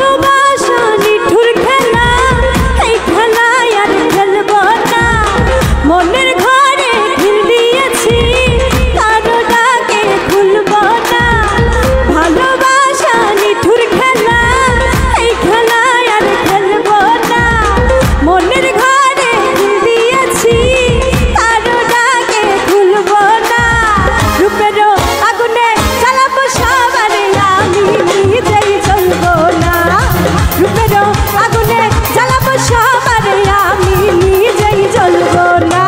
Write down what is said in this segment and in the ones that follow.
ভালোবাসা নিঠুর খেলা, এই খেলায় আর খেলবো না। মনের ঘরে ঢিল দিয়েছি, কারো ডাকে খুলবো না। ভালোবাসা নিঠুর খেলা, এই খেলায় আর খেলবো না। মনের ঘরে ঢিল দিয়েছি, কারো ডাকে খুলবো না। রূপেরও আগুনে জ্বালাবো সবারে, আমি নিজেই জ্বলবো না। রূপেরও আগুনে জ্বালাবো সবারে, আমি নিজেই জ্বলবো না।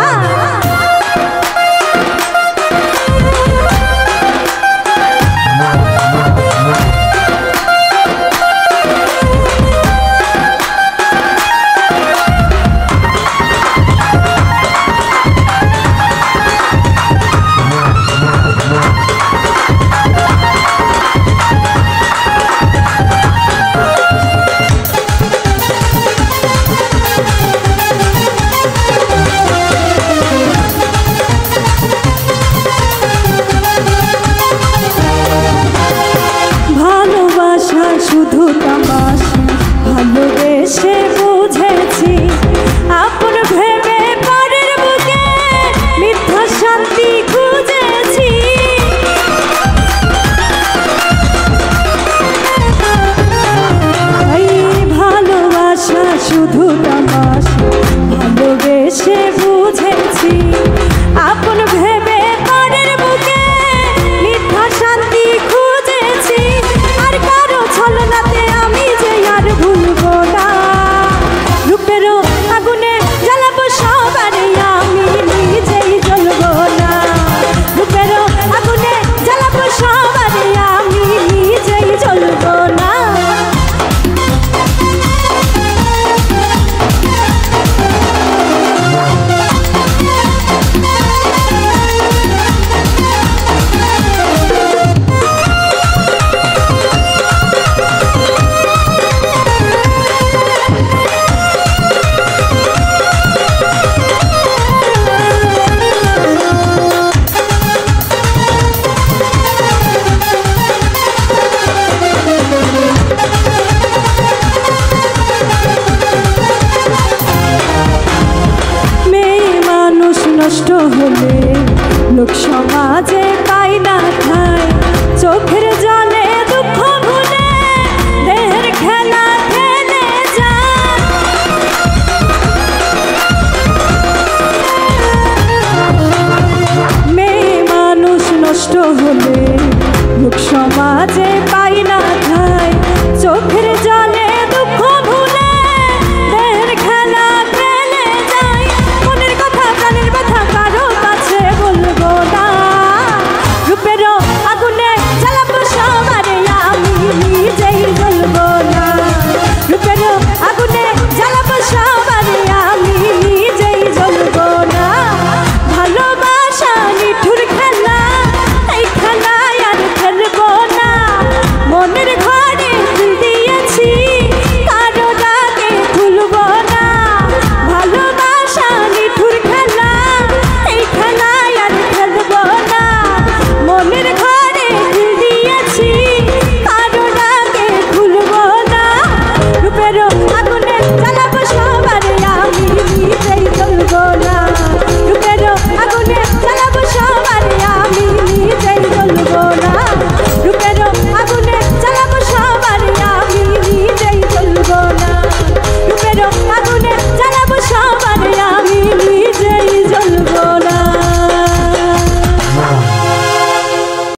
ভালোবাসা শুধু তামাশা, ভালোবেসে বোঝা